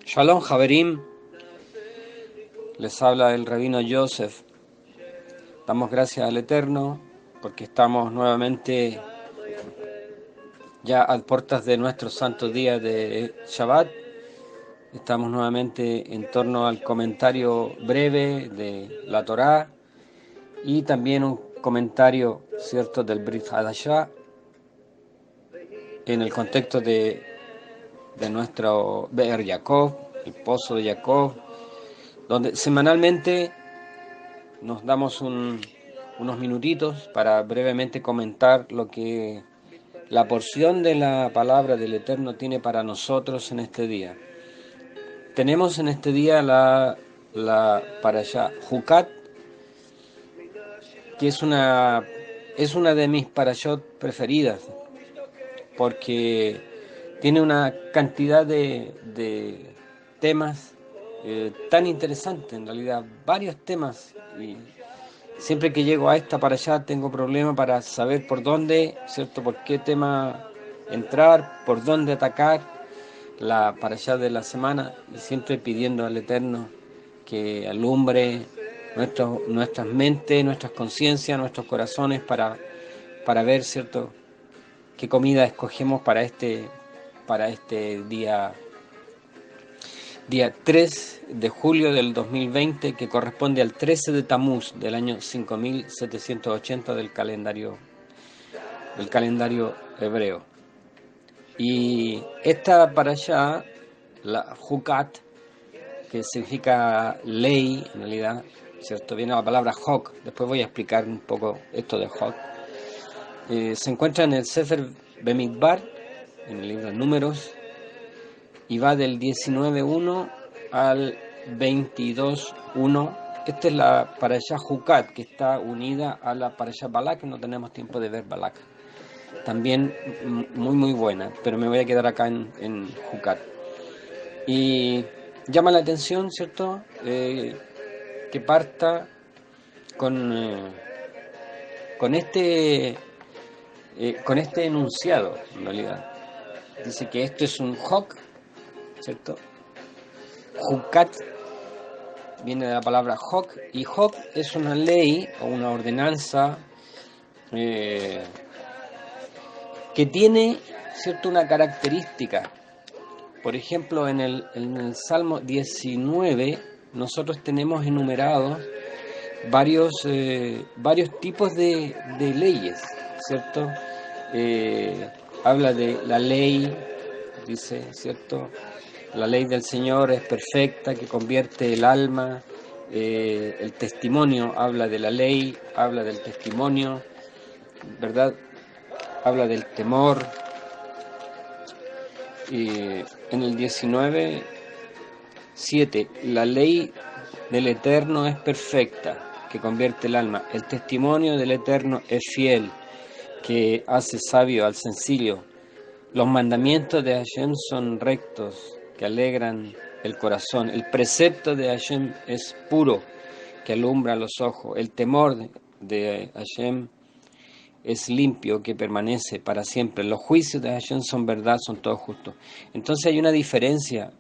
Shalom, Javerim, les habla el rabino Joseph. Damos gracias al Eterno porque estamos nuevamente ya a puertas de nuestro santo día de Shabbat. Estamos nuevamente en torno al comentario breve de la Torá y también un comentario, cierto, del Brit Hadashah en el contexto de nuestro Be'er Yaakov, el pozo de Jacob, donde semanalmente nos damos unos minutitos para brevemente comentar lo que la porción de la palabra del Eterno tiene para nosotros en este día. Tenemos en este día la parashá Jucat, que es una de mis parashot preferidas, porque tiene una cantidad de temas tan interesantes, en realidad varios temas, y siempre que llego a esta parashá tengo problema para saber por dónde, ¿cierto? Por qué tema entrar, por dónde atacar la parashá de la semana, y siempre pidiendo al Eterno que alumbre nuestras mentes, nuestras conciencias, nuestros corazones para ver, ¿cierto?, qué comida escogemos para este día 3 de julio del 2020, que corresponde al 13 de Tamuz del año 5780 del calendario hebreo. Y esta parashá, la Jucat, que significa ley, en realidad, ¿cierto? Viene la palabra Hok, después voy a explicar un poco esto de Hok. Se encuentra en el Sefer Bemidbar, en el libro de Números, y va del 19.1 al 22.1. Esta es la parashá Jucat, que está unida a la parashá Balak, no tenemos tiempo de ver Balak. También muy buena, pero me voy a quedar acá en Jucat. Y llama la atención, ¿cierto?, que parta con este enunciado, en realidad. Dice que esto es un Hok, ¿cierto? Jucat viene de la palabra Hok, y Hok es una ley o una ordenanza que tiene, ¿cierto?, una característica. Por ejemplo, en el Salmo 19 nosotros tenemos enumerados varios tipos de leyes, ¿cierto? Habla de la ley, dice, ¿cierto? La ley del Señor es perfecta, que convierte el alma. El testimonio habla de la ley, habla del testimonio, ¿verdad? Habla del temor. En el 19:7, la ley del Eterno es perfecta, que convierte el alma. El testimonio del Eterno es fiel, que hace sabio al sencillo. Los mandamientos de Hashem son rectos, que alegran el corazón. El precepto de Hashem es puro, que alumbra los ojos. El temor de Hashem es limpio, que permanece para siempre. Los juicios de Hashem son verdad, son todos justos. Entonces hay una diferencia.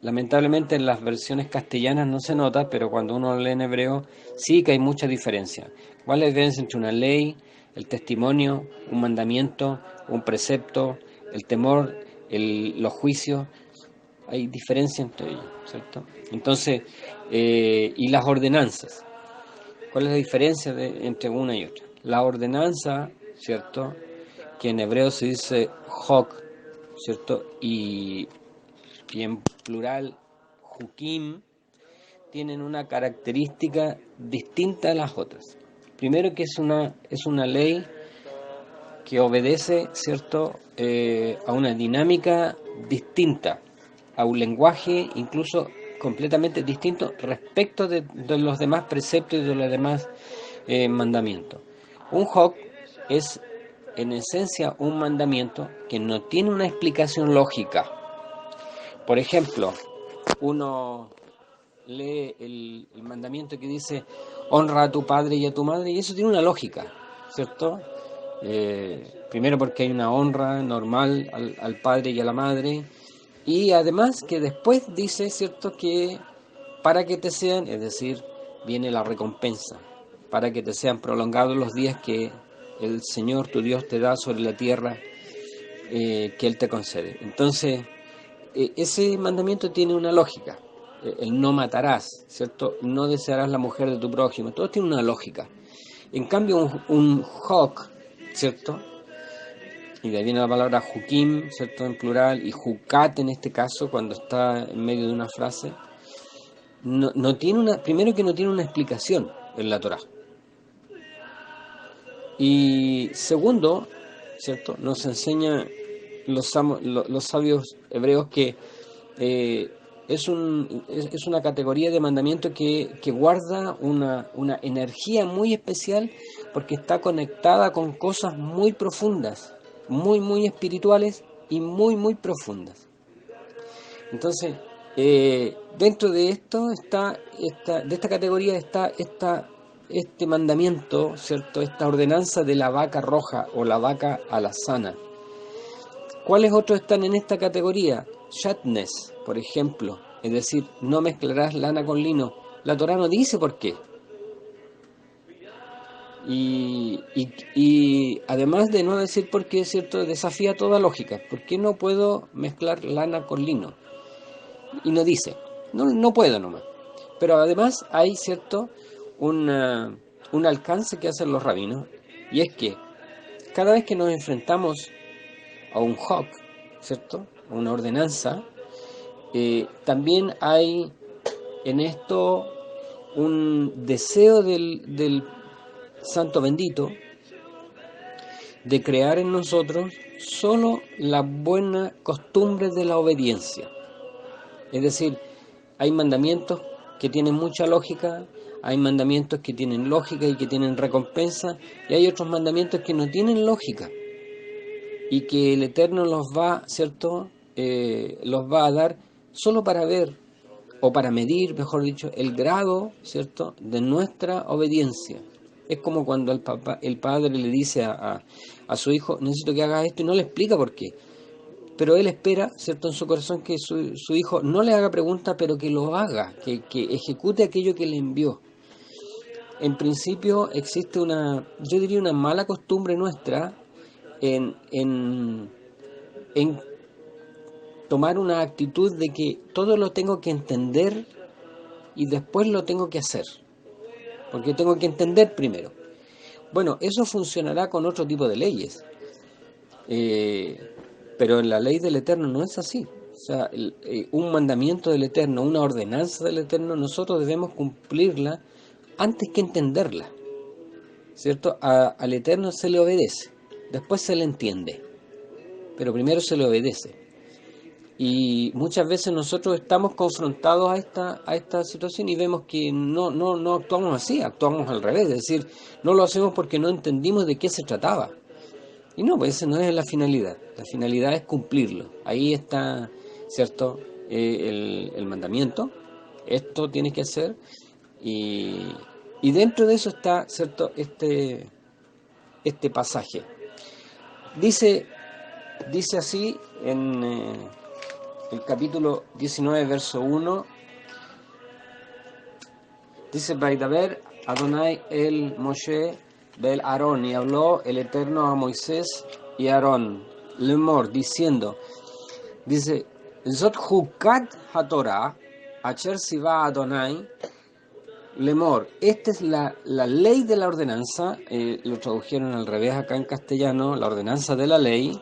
Lamentablemente en las versiones castellanas no se nota, pero cuando uno lee en hebreo sí que hay mucha diferencia. ¿Cuál es la diferencia entre una ley, el testimonio, un mandamiento, un precepto, el temor, los juicios? Hay diferencia entre ellos, ¿cierto? Entonces, y las ordenanzas. ¿Cuál es la diferencia entre una y otra? La ordenanza, ¿cierto?, que en hebreo se dice Hok, ¿cierto?, y en plural Hukim, tienen una característica distinta a las otras. Primero, que es una ley que obedece, ¿cierto?, a una dinámica distinta, a un lenguaje incluso completamente distinto respecto de los demás preceptos y de los demás mandamientos. Un Hok es en esencia un mandamiento que no tiene una explicación lógica. Por ejemplo, uno lee el mandamiento que dice honra a tu padre y a tu madre, y eso tiene una lógica, ¿cierto? Primero porque hay una honra normal al padre y a la madre, y además que después dice, ¿cierto?, que para que te sean, es decir, viene la recompensa, para que te sean prolongados los días que el Señor tu Dios te da sobre la tierra que Él te concede. Entonces, ese mandamiento tiene una lógica. El no matarás, ¿cierto? No desearás la mujer de tu prójimo. Todo tiene una lógica. En cambio, un hok, ¿cierto? Y de ahí viene la palabra hukim, ¿cierto?, en plural, y hukat en este caso, cuando está en medio de una frase, no tiene una, primero que no tiene una explicación en la Torá. Y segundo, ¿cierto?, nos enseña los sabios hebreos que es una categoría de mandamiento que guarda una energía muy especial porque está conectada con cosas muy profundas, muy espirituales y muy profundas. Entonces, dentro de esto de esta categoría está este mandamiento, ¿cierto? Esta ordenanza de la vaca roja o la vaca alazana. ¿Cuáles otros están en esta categoría? Shatnes, por ejemplo, es decir, no mezclarás lana con lino. La Torá no dice por qué. Y además de no decir por qué, ¿cierto?, desafía toda lógica. ¿Por qué no puedo mezclar lana con lino? Y no dice, no puedo nomás. Pero además hay, ¿cierto?, un alcance que hacen los rabinos, y es que cada vez que nos enfrentamos a un hok, ¿cierto?, a una ordenanza, también hay en esto un deseo del Santo Bendito de crear en nosotros solo la buena costumbre de la obediencia. Es decir, hay mandamientos que tienen mucha lógica, hay mandamientos que tienen lógica y que tienen recompensa, y hay otros mandamientos que no tienen lógica y que el Eterno los va, ¿cierto?, los va a dar solo para ver, o para medir, mejor dicho, el grado, ¿cierto?, de nuestra obediencia. Es como cuando el padre le dice a su hijo, necesito que hagas esto, y no le explica por qué. Pero él espera, ¿cierto?, en su corazón que su hijo no le haga preguntas, pero que lo haga, que ejecute aquello que le envió. En principio existe yo diría una mala costumbre nuestra en tomar una actitud de que todo lo tengo que entender y después lo tengo que hacer, porque tengo que entender primero. Bueno, eso funcionará con otro tipo de leyes, pero en la ley del Eterno no es así. O sea, un mandamiento del Eterno, una ordenanza del Eterno, nosotros debemos cumplirla antes que entenderla, ¿cierto? Al Eterno se le obedece, después se le entiende, pero primero se le obedece. Y muchas veces nosotros estamos confrontados a esta situación y vemos que no actuamos así, actuamos al revés, es decir, no lo hacemos porque no entendimos de qué se trataba. Y no, pues esa no es la finalidad es cumplirlo. Ahí está, ¿cierto?, el mandamiento, esto tienes que hacer, y dentro de eso está, ¿cierto?, este pasaje. Dice así en el capítulo 19, verso 1, dice, Vaidaber Adonai el Moshe Bel Aarón, y habló el Eterno a Moisés y a Aarón, lemor, diciendo, dice, Zot Hukat HaTorah, Acher Siva Adonai, lemor, esta es la ley de la ordenanza, lo tradujeron al revés acá en castellano, la ordenanza de la ley,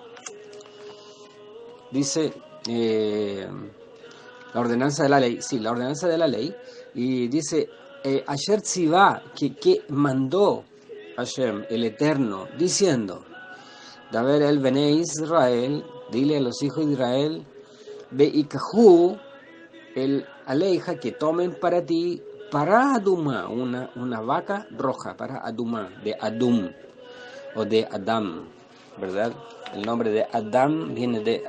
dice, la ordenanza de la ley, sí, la ordenanza de la ley, y dice, Asher Tzivá, que mandó Hashem, el Eterno, diciendo, Daber el Bene Israel, dile a los hijos de Israel, Beikahu, el aleja, que tomen para ti, para Adumá, una vaca roja, para Adumá, de Adum, o de Adam, ¿verdad? El nombre de Adam viene de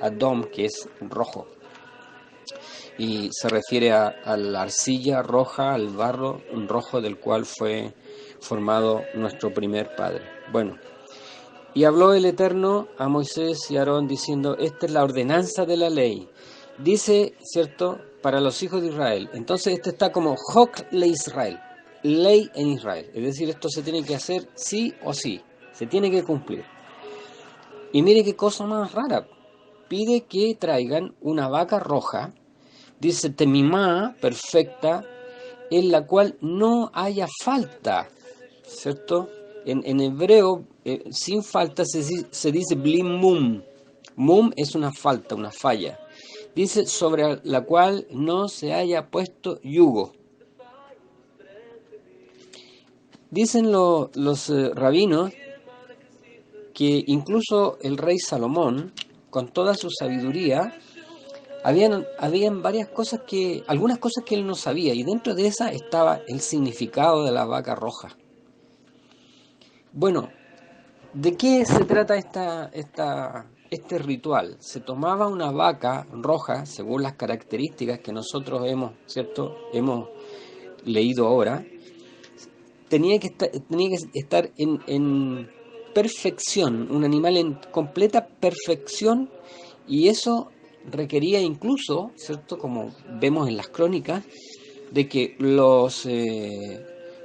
Adom, que es rojo, y se refiere a la arcilla roja, al barro rojo del cual fue formado nuestro primer padre. Bueno, Y habló el Eterno a Moisés y a Aarón diciendo, esta es la ordenanza de la ley. Dice, ¿cierto?, para los hijos de Israel. Entonces este está como Hok le Israel, ley en Israel. Es decir, esto se tiene que hacer sí o sí, se tiene que cumplir. Y mire qué cosa más rara. Pide que traigan una vaca roja, dice temimá, perfecta, en la cual no haya falta, ¿cierto? En hebreo, sin falta se dice blim mum. Mum es una falta, una falla. Dice sobre la cual no se haya puesto yugo. Dicen los rabinos que incluso el rey Salomón, con toda su sabiduría, habían varias cosas algunas cosas que él no sabía, y dentro de esa estaba el significado de la vaca roja. Bueno, ¿de qué se trata este ritual? Se tomaba una vaca roja, según las características que nosotros hemos leído ahora. Tenía que estar en perfección, un animal en completa perfección, y eso requería incluso, ¿cierto?, como vemos en las crónicas, de que los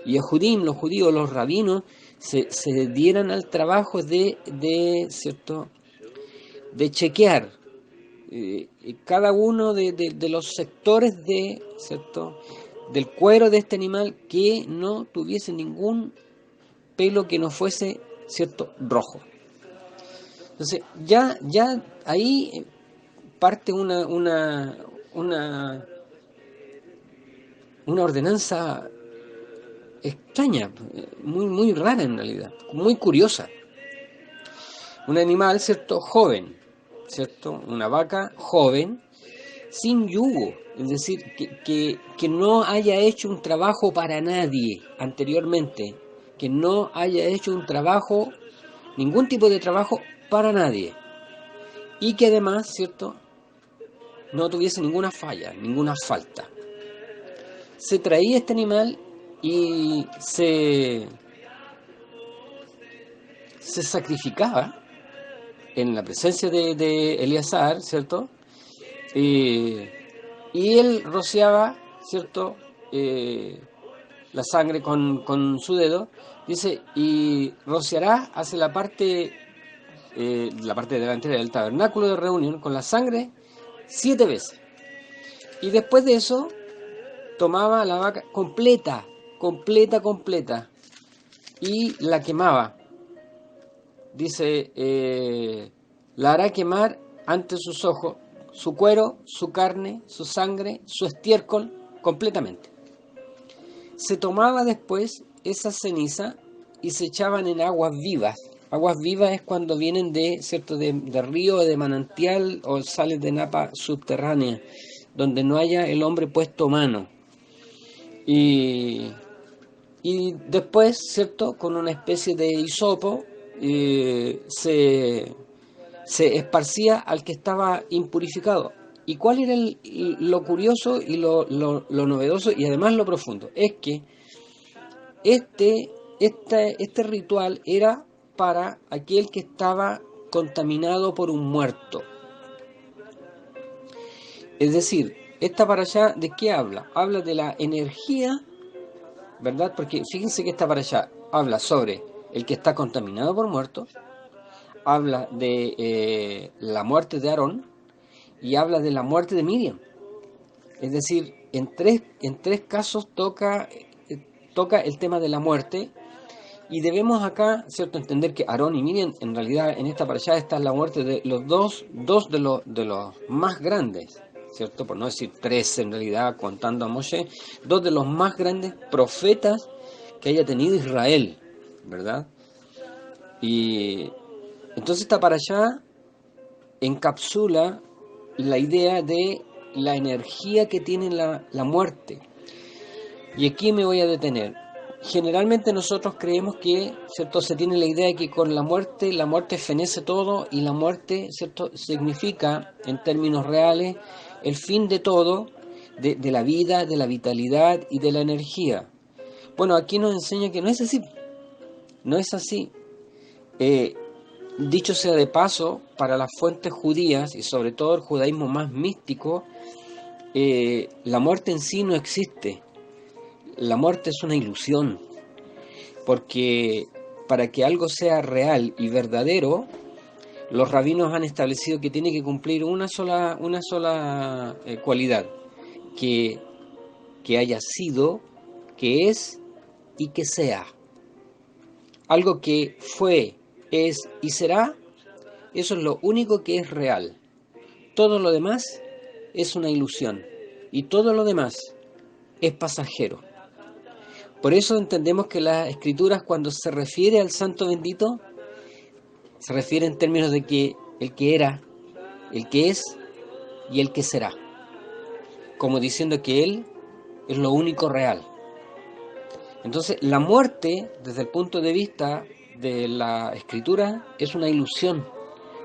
Yehudim, los judíos, los rabinos, se dieran al trabajo ¿cierto?, de chequear cada uno de los sectores ¿cierto?, del cuero de este animal, que no tuviese ningún pelo que no fuese, ¿cierto?, rojo. Entonces, ya ahí parte una ordenanza extraña, muy rara en realidad, muy curiosa. Un animal, ¿cierto?, joven, ¿cierto?, una vaca joven, sin yugo, es decir, que no haya hecho un trabajo para nadie anteriormente, que no haya hecho un trabajo, ningún tipo de trabajo para nadie, y que además, ¿cierto?, no tuviese ninguna falla, ninguna falta. Se traía este animal y se sacrificaba en la presencia de Eleazar, ¿cierto? Y él rociaba, ¿cierto?, la sangre con su dedo, dice, y rociará hacia la parte delantera del tabernáculo de reunión con la sangre 7 veces. Y después de eso, tomaba la vaca completa, y la quemaba. Dice, la hará quemar ante sus ojos, su cuero, su carne, su sangre, su estiércol, completamente. Se tomaba después esa ceniza y se echaban en aguas vivas. Aguas vivas es cuando vienen de río, de manantial, o salen de napa subterránea, donde no haya el hombre puesto mano. Y después, ¿cierto?, con una especie de hisopo, se esparcía al que estaba impurificado. ¿Y cuál era lo curioso y lo novedoso y además lo profundo? Es que este ritual era para aquel que estaba contaminado por un muerto. Es decir, esta parashá, ¿de qué habla? Habla de la energía, ¿verdad? Porque fíjense que esta parashá habla sobre el que está contaminado por muerto, habla de la muerte de Aarón y habla de la muerte de Miriam. Es decir, en tres casos toca el tema de la muerte, y debemos acá, ¿cierto?, entender que Aarón y Miriam, en realidad en esta parashá está la muerte de los dos de los más grandes, ¿cierto?, por no decir 3 en realidad, contando a Moshe, 2 de los más grandes profetas que haya tenido Israel, ¿verdad? Y entonces esta parashá encapsula la idea de la energía que tiene la muerte. Y aquí me voy a detener. Generalmente nosotros creemos que, ¿cierto?, se tiene la idea de que con la muerte fenece todo, y la muerte, ¿cierto?, significa, en términos reales, el fin de todo, de la vida, de la vitalidad y de la energía. Bueno, aquí nos enseña que no es así. No es así. dicho sea de paso, para las fuentes judías y sobre todo el judaísmo más místico, la muerte en sí no existe. La muerte es una ilusión, porque para que algo sea real y verdadero, los rabinos han establecido que tiene que cumplir una sola cualidad, que, que haya sido, que es y que sea. Algo que fue, es y será, eso es lo único que es real. Todo lo demás es una ilusión y todo lo demás es pasajero. Por eso entendemos que las escrituras, cuando se refiere al santo bendito, se refiere en términos de que el que era, el que es y el que será, como diciendo que él es lo único real. Entonces, la muerte, desde el punto de vista de la escritura, es una ilusión,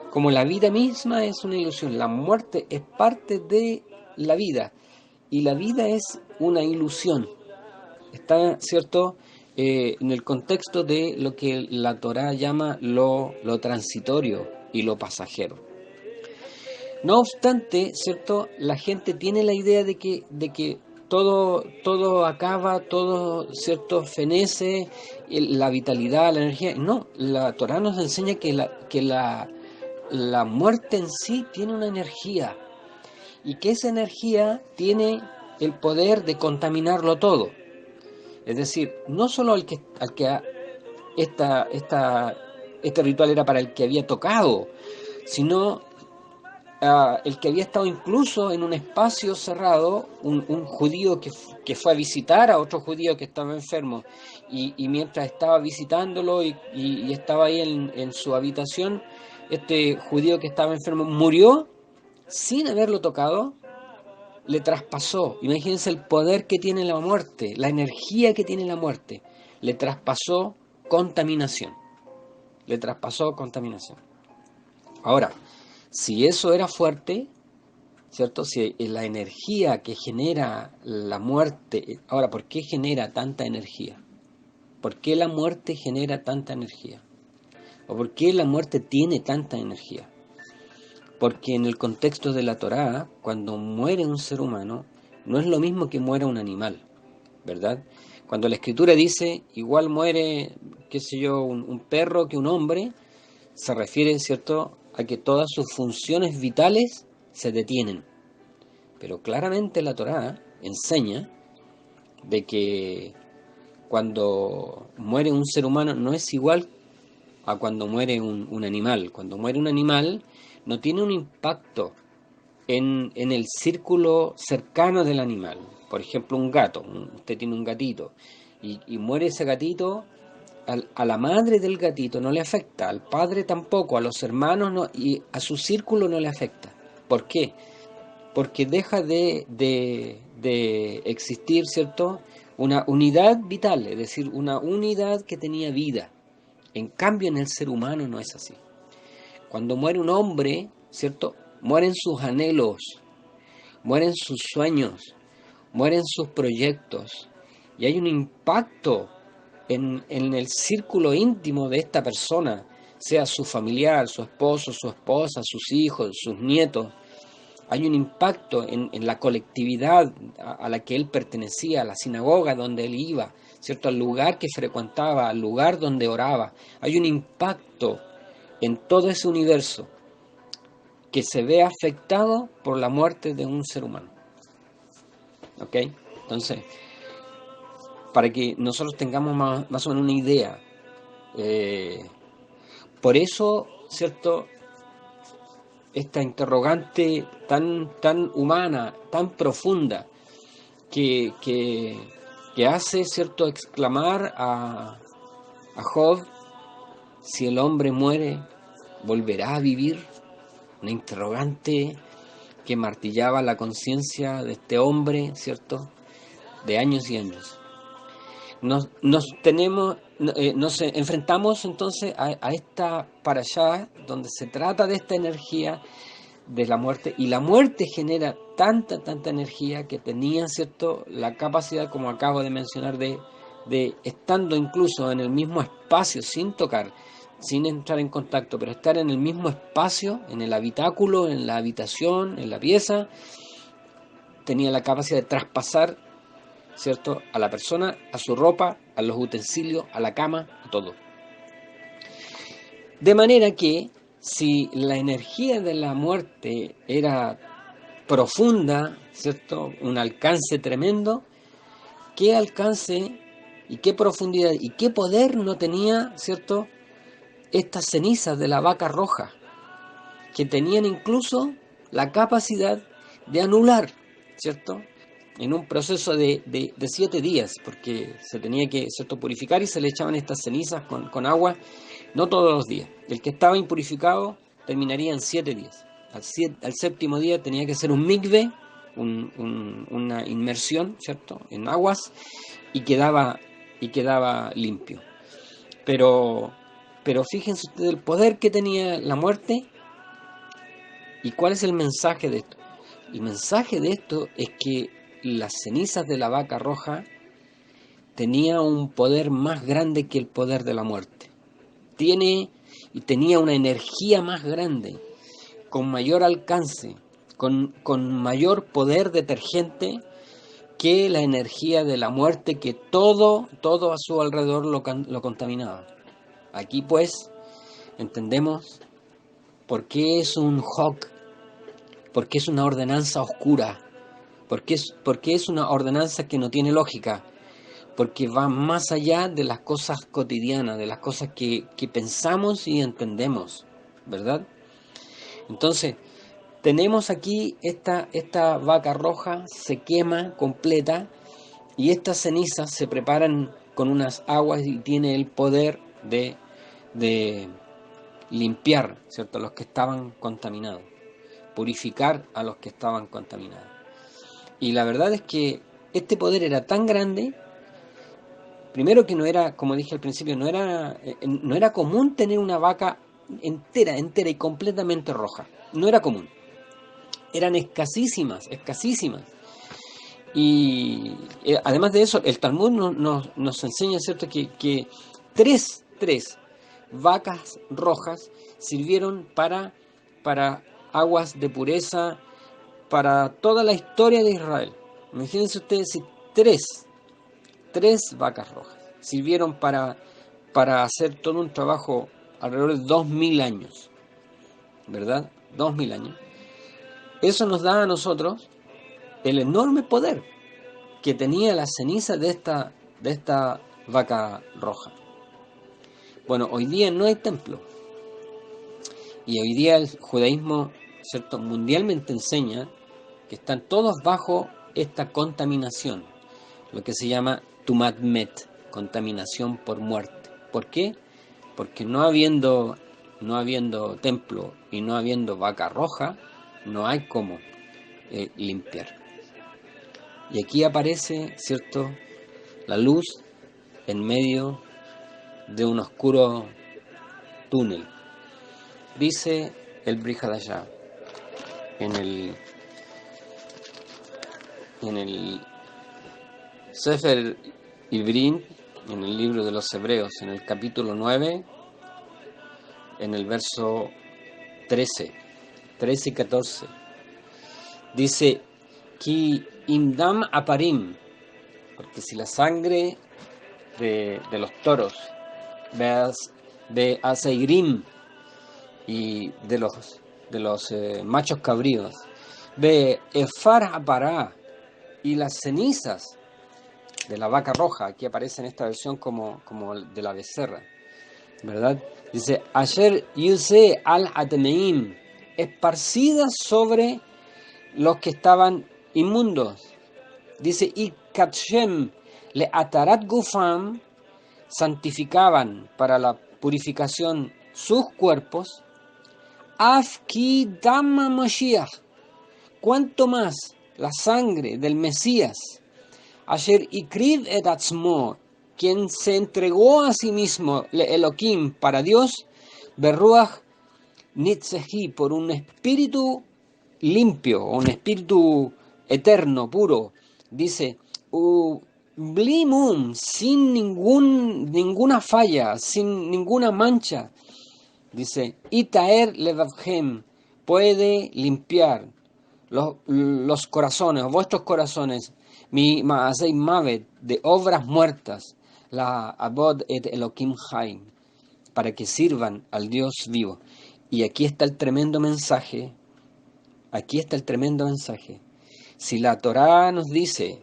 como la vida misma es una ilusión. La muerte es parte de la vida y la vida es una ilusión. Está, ¿cierto?, en el contexto de lo que la Torá llama lo transitorio y lo pasajero. No obstante, ¿cierto?, la gente tiene la idea de que todo acaba, todo, ¿cierto?, fenece, la vitalidad, la energía. No, la Torá nos enseña que la muerte en sí tiene una energía y que esa energía tiene el poder de contaminarlo todo. Es decir, no solo este ritual era para el que había tocado, sino el que había estado incluso en un espacio cerrado, un judío que fue a visitar a otro judío que estaba enfermo, y mientras estaba visitándolo y estaba ahí en su habitación, este judío que estaba enfermo murió sin haberlo tocado, le traspasó. Imagínense el poder que tiene la muerte, la energía que tiene la muerte. Le traspasó contaminación. Le traspasó contaminación. Ahora, si eso era fuerte, ¿cierto? Si la energía que genera la muerte... Ahora, ¿por qué genera tanta energía? ¿Por qué la muerte genera tanta energía? ¿O por qué la muerte tiene tanta energía? Porque en el contexto de la Torá, cuando muere un ser humano, no es lo mismo que muera un animal, ¿verdad? Cuando la Escritura dice, igual muere, qué sé yo, un perro que un hombre, se refiere, ¿cierto?, a que todas sus funciones vitales se detienen. Pero claramente la Torá enseña de que cuando muere un ser humano no es igual a cuando muere un animal. Cuando muere un animal no tiene un impacto en el círculo cercano del animal. Por ejemplo, un gato. Usted tiene un gatito y muere ese gatito, a la madre del gatito no le afecta, al padre tampoco, a los hermanos no, y a su círculo no le afecta. ¿Por qué? Porque deja de existir, ¿cierto?, una unidad vital, es decir, una unidad que tenía vida. En cambio, en el ser humano no es así. Cuando muere un hombre, ¿cierto?, mueren sus anhelos, mueren sus sueños, mueren sus proyectos, y hay un impacto en el círculo íntimo de esta persona, sea su familiar, su esposo, su esposa, sus hijos, sus nietos. Hay un impacto en la colectividad a la que él pertenecía, a la sinagoga donde él iba, ¿cierto?, al lugar que frecuentaba, al lugar donde oraba. Hay un impacto en todo ese universo que se ve afectado por la muerte de un ser humano. ¿Ok? Entonces, para que nosotros tengamos más o menos una idea, por eso, ¿cierto?, esta interrogante tan humana, tan profunda, que hace, ¿cierto?, exclamar a Job, si el hombre muere, ¿volverá a vivir? Una interrogante que martillaba la conciencia de este hombre, ¿cierto?, de años y años. Nos enfrentamos entonces a esta parashá, donde se trata de esta energía de la muerte, y la muerte genera tanta energía que tenía, ¿cierto?, la capacidad, como acabo de mencionar, de estando incluso en el mismo espacio sin tocar, sin entrar en contacto, pero estar en el mismo espacio, en el habitáculo, en la habitación, en la pieza, tenía la capacidad de traspasar, ¿cierto?, a la persona, a su ropa, a los utensilios, a la cama, a todo. De manera que si la energía de la muerte era profunda, ¿cierto?, un alcance tremendo, ¿qué alcance y qué profundidad y qué poder no tenía, ¿cierto?, estas cenizas de la vaca roja, que tenían incluso la capacidad de anular, ¿cierto?, en un proceso de 7 días, porque se tenía que, ¿cierto?, purificar, y se le echaban estas cenizas con agua, no todos los días. El que estaba impurificado terminaría en 7 días. Al séptimo día tenía que ser un mikve, una inmersión, ¿cierto?, en aguas, y quedaba limpio. Pero fíjense ustedes el poder que tenía la muerte. ¿Y cuál es el mensaje de esto? El mensaje de esto es que las cenizas de la vaca roja tenía un poder más grande que el poder de la muerte. Tenía una energía más grande, con mayor alcance, con mayor poder detergente que la energía de la muerte, que todo a su alrededor lo contaminaba. Aquí pues entendemos por qué es un Hok, por qué es una ordenanza oscura, por qué es una ordenanza que no tiene lógica, porque va más allá de las cosas cotidianas, de las cosas que pensamos y entendemos, ¿verdad? Entonces, tenemos aquí esta vaca roja, se quema completa, y estas cenizas se preparan con unas aguas y tiene el poder de limpiar, ¿cierto?, a los que estaban contaminados, purificar a los que estaban contaminados. Y la verdad es que este poder era tan grande, primero que no era, como dije al principio, no era común tener una vaca entera y completamente roja. No era común. Eran escasísimas. Y además de eso, el Talmud nos enseña, ¿cierto?, que tres vacas rojas sirvieron para aguas de pureza para toda la historia de Israel. Imagínense ustedes si tres vacas rojas sirvieron para hacer todo un trabajo alrededor de 2000 años, ¿verdad? 2000 años. Eso nos da a nosotros el enorme poder que tenía la ceniza de esta vaca roja. Bueno, hoy día no hay templo, y hoy día el judaísmo, ¿cierto?, mundialmente enseña que están todos bajo esta contaminación, lo que se llama Tumat Met, contaminación por muerte. ¿Por qué? Porque no habiendo templo y no habiendo vaca roja, no hay cómo limpiar. Y aquí aparece, ¿cierto?, la luz en medio de un oscuro túnel. Dice el Brit Hadashah en el Sefer Ivrim, en el libro de los Hebreos, en el capítulo 9, en el verso 13 y 14, dice: Ki imdam aparim, porque si la sangre de los toros, de aseirim, y de los machos cabríos, ve efar apará, y las cenizas de la vaca roja, aquí aparece en esta versión como de la becerra, ¿verdad? Dice: Asher yuse al atmeim, esparcidas sobre los que estaban inmundos. Dice: y katshem le atarat gufam, santificaban para la purificación sus cuerpos. Afki dama Mashiach, cuanto más la sangre del Mesías, Asher ikriv et atzmo, quien se entregó a sí mismo, le Elohim, para Dios, berruach nitzehi, por un espíritu limpio, un espíritu eterno, puro, dice, blimum, sin ninguna falla, sin ninguna mancha, Dice, Itaer levavhem, puede limpiar los corazones, o vuestros corazones, mi maasei mavet, de obras muertas, la abod et Elohim haim, para que sirvan al Dios vivo. Y aquí está el tremendo mensaje, aquí está el tremendo mensaje. Si la Torá nos dice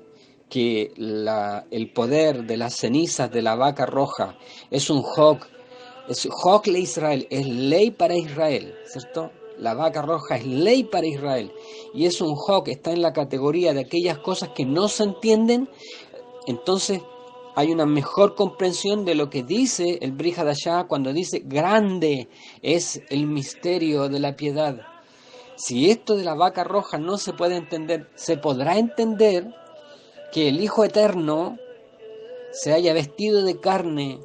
que el poder de las cenizas de la vaca roja es un hok le Israel, es ley para Israel, ¿cierto? La vaca roja es ley para Israel y es un hok, está en la categoría de aquellas cosas que no se entienden. Entonces hay una mejor comprensión de lo que dice el Brit Hadashah cuando dice grande es el misterio de la piedad. Si esto de la vaca roja no se puede entender, se podrá entender que el Hijo Eterno se haya vestido de carne,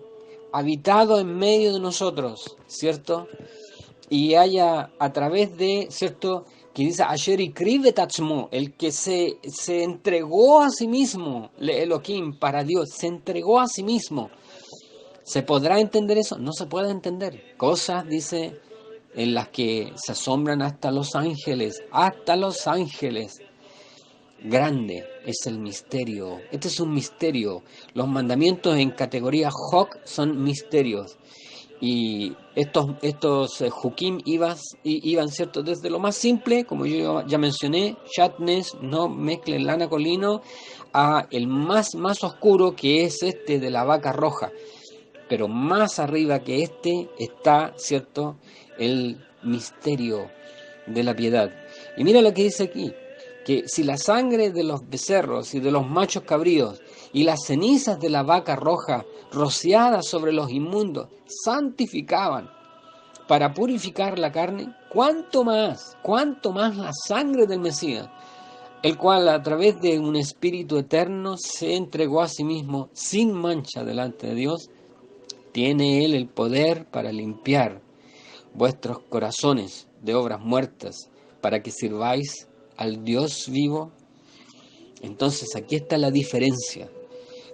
habitado en medio de nosotros, ¿cierto? Y haya a través de, ¿cierto? Que dice Asher ikriv tatzmo, el que se entregó a sí mismo, Elohim, para Dios, se entregó a sí mismo. ¿Se podrá entender eso? No se puede entender. Cosas, dice, en las que se asombran hasta los ángeles, hasta los ángeles. Grande es el misterio. Este es un misterio. Los mandamientos en categoría Hok son misterios. Y estos Hukim iban, ¿cierto? Desde lo más simple, como yo ya mencioné, Shatnes, no mezclen lana con lino, a el más oscuro, que es este de la vaca roja. Pero más arriba que este está, ¿cierto?, el misterio de la piedad. Y mira lo que dice aquí, que si la sangre de los becerros y de los machos cabríos y las cenizas de la vaca roja rociadas sobre los inmundos santificaban para purificar la carne, cuánto más la sangre del Mesías, el cual a través de un espíritu eterno se entregó a sí mismo sin mancha delante de Dios, tiene él el poder para limpiar vuestros corazones de obras muertas, para que sirváis al Dios vivo. Entonces aquí está la diferencia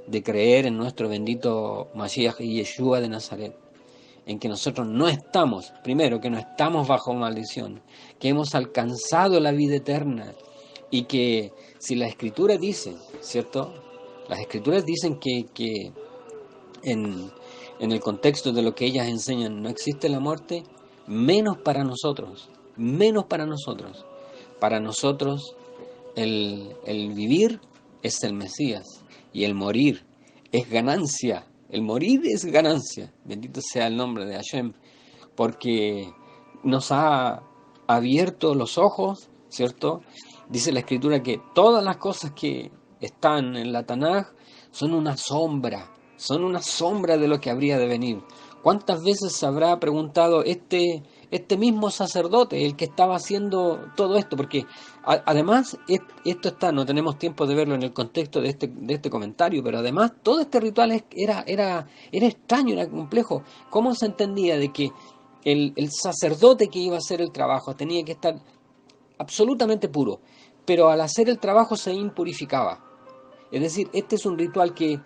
de creer en nuestro bendito Mashiach y Yeshua de Nazaret, en que nosotros no estamos, primero, que no estamos bajo maldición, que hemos alcanzado la vida eterna, y que si la Escritura dice, ¿cierto? Las Escrituras dicen que en el contexto de lo que ellas enseñan no existe la muerte, menos para nosotros. Para nosotros el vivir es el Mesías y el morir es ganancia. El morir es ganancia. Bendito sea el nombre de Hashem, porque nos ha abierto los ojos, ¿cierto? Dice la Escritura que todas las cosas que están en la Tanaj son una sombra de lo que habría de venir. ¿Cuántas veces se habrá preguntado este mismo sacerdote, el que estaba haciendo todo esto? Porque además, esto está, no tenemos tiempo de verlo en el contexto de este comentario, pero además todo este ritual era extraño, era complejo. ¿Cómo se entendía de que el sacerdote que iba a hacer el trabajo tenía que estar absolutamente puro, pero al hacer el trabajo se impurificaba? Es decir, este es un ritual que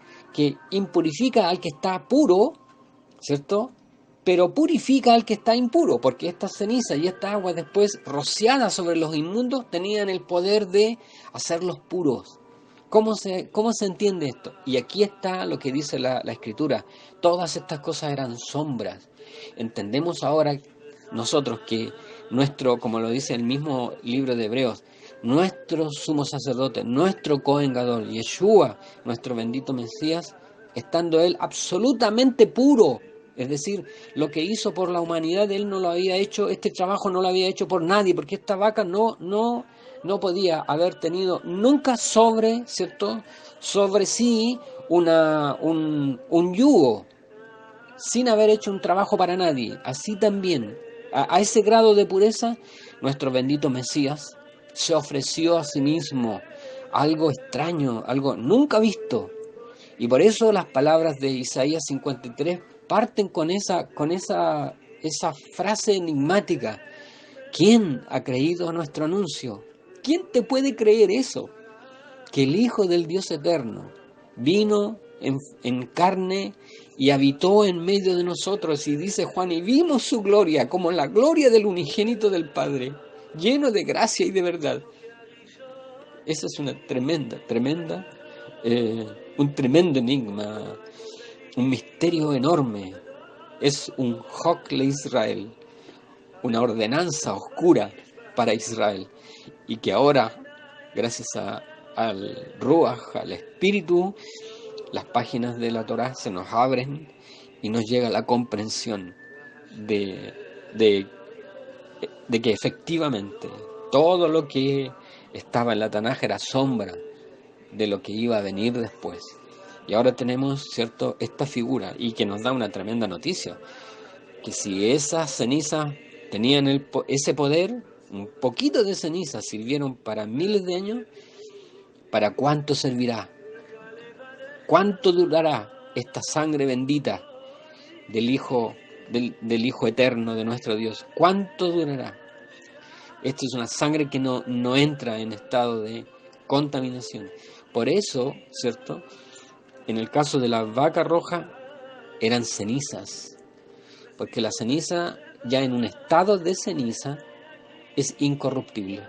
impurifica al que está puro, ¿cierto? Pero purifica al que está impuro, porque esta ceniza y esta agua después rociada sobre los inmundos tenían el poder de hacerlos puros. ¿Cómo se entiende esto? Y aquí está lo que dice la Escritura. Todas estas cosas eran sombras. Entendemos ahora nosotros que como lo dice el mismo libro de Hebreos, nuestro sumo sacerdote, nuestro Cohen Gadol, Yeshua, nuestro bendito Mesías, estando él absolutamente puro, es decir, lo que hizo por la humanidad, él no lo había hecho, este trabajo no lo había hecho por nadie, porque esta vaca no podía haber tenido nunca ¿cierto?, sobre sí un yugo, sin haber hecho un trabajo para nadie. Así también, a ese grado de pureza, nuestro bendito Mesías se ofreció a sí mismo, algo extraño, algo nunca visto. Y por eso las palabras de Isaías 53 parten con esa frase enigmática: ¿quién ha creído a nuestro anuncio? ¿Quién te puede creer eso? Que el Hijo del Dios Eterno vino en carne y habitó en medio de nosotros, y dice Juan, y vimos su gloria como la gloria del unigénito del Padre, lleno de gracia y de verdad. Esa es una un tremendo enigma, un misterio enorme. Es un Hok le Israel, una ordenanza oscura para Israel, y que ahora, gracias al Ruach, al Espíritu, las páginas de la Torá se nos abren y nos llega la comprensión de, de, de que efectivamente todo lo que estaba en la Tanaj era sombra de lo que iba a venir después. Y ahora tenemos, ¿cierto?, esta figura, y que nos da una tremenda noticia, que si esas cenizas tenían ese poder, un poquito de ceniza sirvieron para miles de años, ¿para cuánto servirá? ¿Cuánto durará esta sangre bendita del Hijo, del Hijo eterno de nuestro Dios? ¿Cuánto durará? Esto es una sangre que no entra en estado de contaminación. Por eso, ¿cierto?, en el caso de la vaca roja eran cenizas, porque la ceniza, ya en un estado de ceniza, es incorruptible.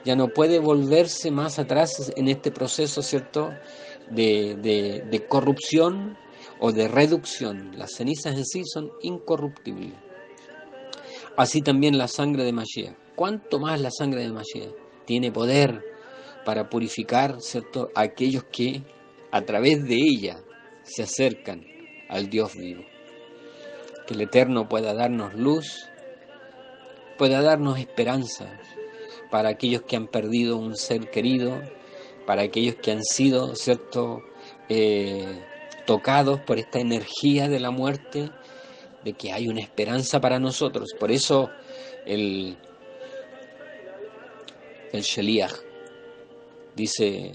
Ya no puede volverse más atrás en este proceso, ¿cierto?, de corrupción o de reducción. Las cenizas en sí son incorruptibles. Así también la sangre de Mashiach. ¿Cuánto más la sangre de Mashiach tiene poder para purificar, ¿cierto?, a aquellos que a través de ella se acercan al Dios vivo? Que el Eterno pueda darnos luz, pueda darnos esperanza para aquellos que han perdido un ser querido, para aquellos que han sido, ¿cierto?, tocados por esta energía de la muerte, de que hay una esperanza para nosotros. Por eso el Sheliach dice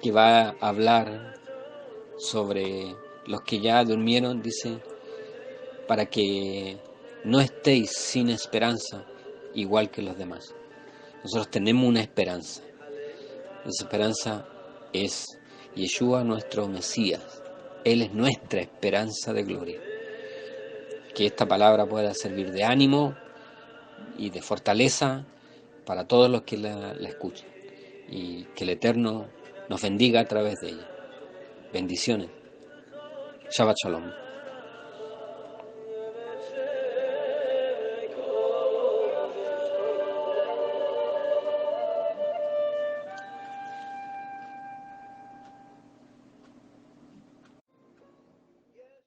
que va a hablar sobre los que ya durmieron, dice, para que no estéis sin esperanza igual que los demás. Nosotros tenemos una esperanza. Esa esperanza es Yeshua, nuestro Mesías. Él es nuestra esperanza de gloria. Que esta palabra pueda servir de ánimo y de fortaleza para todos los que la escuchen. Y que el Eterno nos bendiga a través de ella. Bendiciones. Shabbat Shalom.